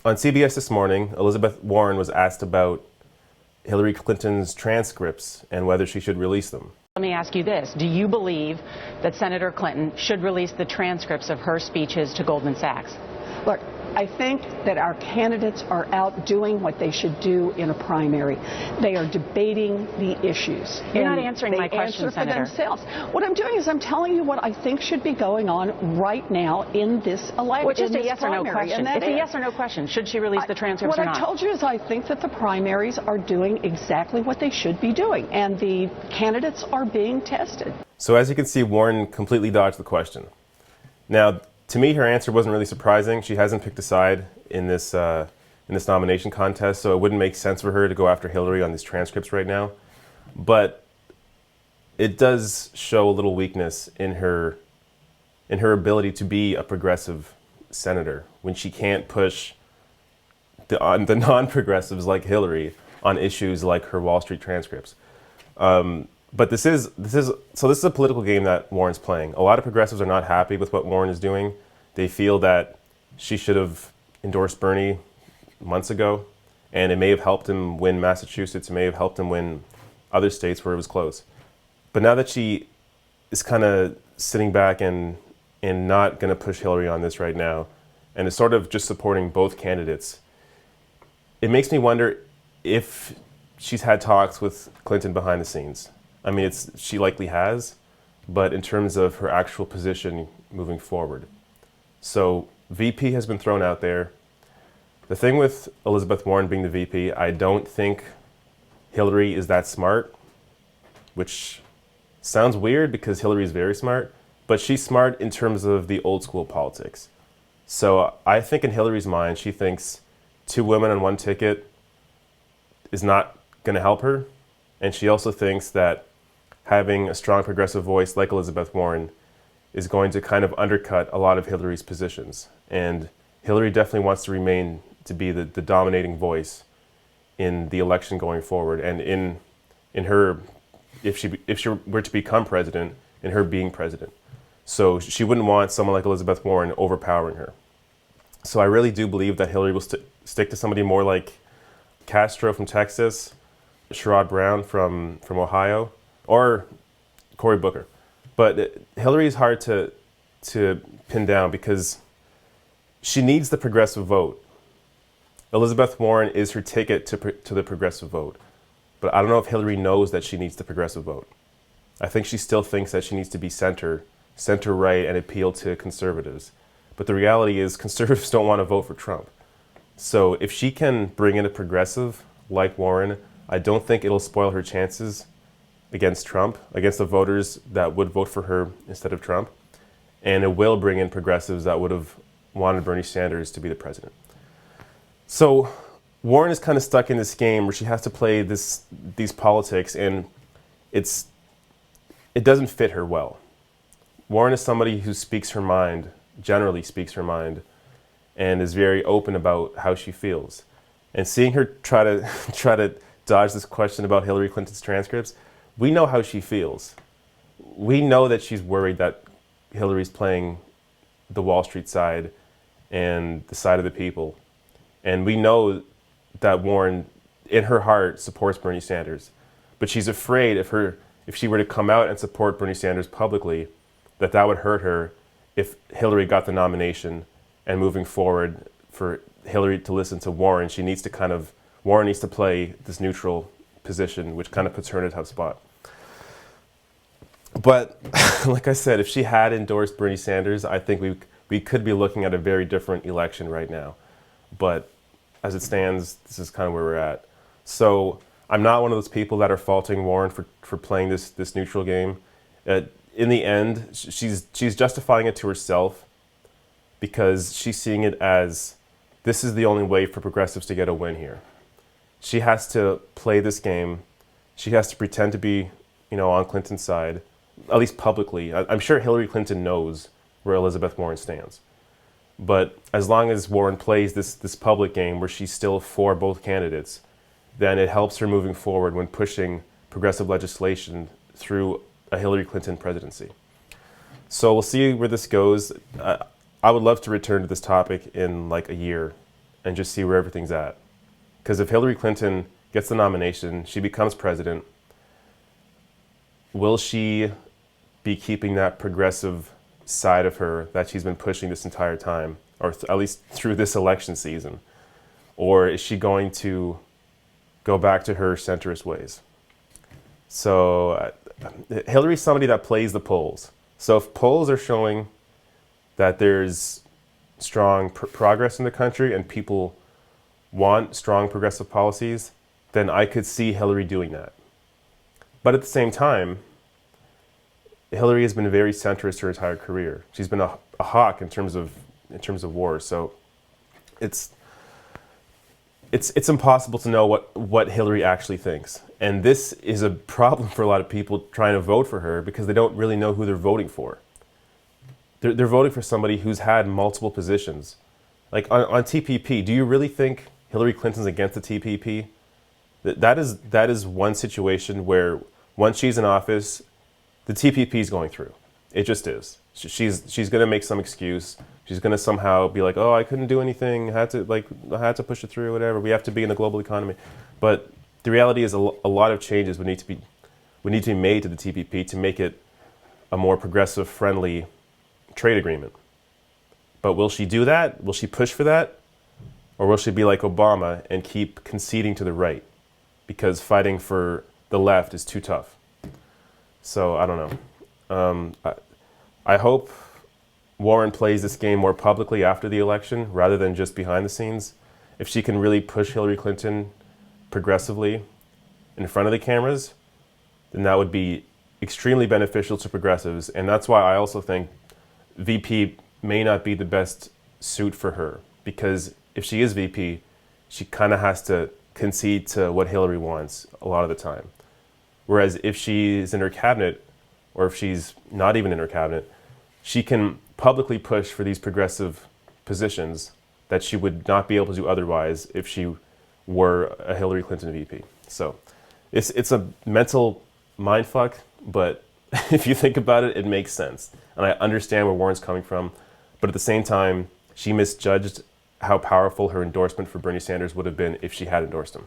On CBS this morning, Elizabeth Warren was asked about Hillary Clinton's transcripts and whether she should release them. Let me ask you this. Do you believe that Senator Clinton should release the transcripts of her speeches to Goldman Sachs? Look, I think that our candidates are out doing what they should do in a primary. They are debating the issues. You're not answering my question, Senator. Senator. For themselves. What I'm doing is I'm telling you what I think should be going on right now in this election. Which is a yes or no question. It's a yes or no question. Should she release the transcripts or not? What I told you is I think that the primaries are doing exactly what they should be doing, and the candidates are being tested. So as you can see, Warren completely dodged the question. Now, to me, her answer wasn't really surprising. She hasn't picked a side in this nomination contest, so it wouldn't make sense for her to go after Hillary on these transcripts right now. But it does show a little weakness in her ability to be a progressive senator when she can't push the non-progressives like Hillary on issues like her Wall Street transcripts. But this is a political game that Warren's playing. A lot of progressives are not happy with what Warren is doing. They feel that she should have endorsed Bernie months ago, and it may have helped him win Massachusetts. It may have helped him win other states where it was close. But now that she is kind of sitting back and not going to push Hillary on this right now, and is sort of just supporting both candidates, it makes me wonder if she's had talks with Clinton behind the scenes. I mean, she likely has, but in terms of her actual position moving forward. So VP has been thrown out there. The thing with Elizabeth Warren being the VP, I don't think Hillary is that smart, which sounds weird because Hillary is very smart, but she's smart in terms of the old school politics. So I think in Hillary's mind, she thinks 2 women on 1 ticket is not going to help her. And she also thinks that having a strong progressive voice like Elizabeth Warren is going to kind of undercut a lot of Hillary's positions. And Hillary definitely wants to remain to be the dominating voice in the election going forward, and in her, if she were to become president, in her being president. So she wouldn't want someone like Elizabeth Warren overpowering her. So I really do believe that Hillary will stick to somebody more like Castro from Texas, Sherrod Brown from Ohio, or Cory Booker. But Hillary is hard to pin down because she needs the progressive vote. Elizabeth Warren is her ticket to the progressive vote. But I don't know if Hillary knows that she needs the progressive vote. I think she still thinks that she needs to be center-right, and appeal to conservatives. But the reality is conservatives don't want to vote for Trump. So if she can bring in a progressive like Warren, I don't think it'll spoil her chances against Trump, against the voters that would vote for her instead of Trump. And it will bring in progressives that would have wanted Bernie Sanders to be the president. So Warren is kind of stuck in this game where she has to play these politics, and it doesn't fit her well. Warren is somebody who speaks her mind, generally speaks her mind, and is very open about how she feels. And seeing her try to dodge this question about Hillary Clinton's transcripts, we know how she feels. We know that she's worried that Hillary's playing the Wall Street side and the side of the people. And we know that Warren, in her heart, supports Bernie Sanders. But she's afraid if she were to come out and support Bernie Sanders publicly, that would hurt her if Hillary got the nomination. And moving forward, for Hillary to listen to Warren, Warren needs to play this neutral position, which kind of puts her in a tough spot. But like I said, if she had endorsed Bernie Sanders, I think we could be looking at a very different election right now. But as it stands, this is kind of where we're at. So I'm not one of those people that are faulting Warren for playing this neutral game. In the end, she's justifying it to herself because she's seeing it as this is the only way for progressives to get a win here. She has to play this game. She has to pretend to be, on Clinton's side, at least publicly. I'm sure Hillary Clinton knows where Elizabeth Warren stands. But as long as Warren plays this public game where she's still for both candidates, then it helps her moving forward when pushing progressive legislation through a Hillary Clinton presidency. So we'll see where this goes. I would love to return to this topic in like a year and just see where everything's at. Because if Hillary Clinton gets the nomination, she becomes president, will she be keeping that progressive side of her that she's been pushing this entire time, or at least through this election season? Or is she going to go back to her centrist ways? So Hillary's somebody that plays the polls. So if polls are showing that there's strong progress in the country and people want strong progressive policies, then I could see Hillary doing that. But at the same time, Hillary has been very centrist her entire career. She's been a hawk in terms of war. So it's impossible to know what Hillary actually thinks. And this is a problem for a lot of people trying to vote for her because they don't really know who they're voting for. They're voting for somebody who's had multiple positions. Like on TPP, do you really think Hillary Clinton's against the TPP? That is one situation where once she's in office, the TPP is going through. It just is. She's going to make some excuse. She's going to somehow be like, oh, I couldn't do anything. I had to push it through, whatever. We have to be in the global economy. But the reality is a lot of changes would need to be made to the TPP to make it a more progressive, friendly trade agreement. But will she do that? Will she push for that? Or will she be like Obama and keep conceding to the right because fighting for the left is too tough? So I don't know. I hope Warren plays this game more publicly after the election rather than just behind the scenes. If she can really push Hillary Clinton progressively in front of the cameras, then that would be extremely beneficial to progressives. And that's why I also think VP may not be the best suit for her, because if she is VP, she kind of has to concede to what Hillary wants a lot of the time. Whereas if she's in her cabinet, or if she's not even in her cabinet, she can publicly push for these progressive positions that she would not be able to do otherwise if she were a Hillary Clinton VP. So it's a mental mindfuck, but if you think about it, it makes sense. And I understand where Warren's coming from, but at the same time, she misjudged how powerful her endorsement for Bernie Sanders would have been if she had endorsed him.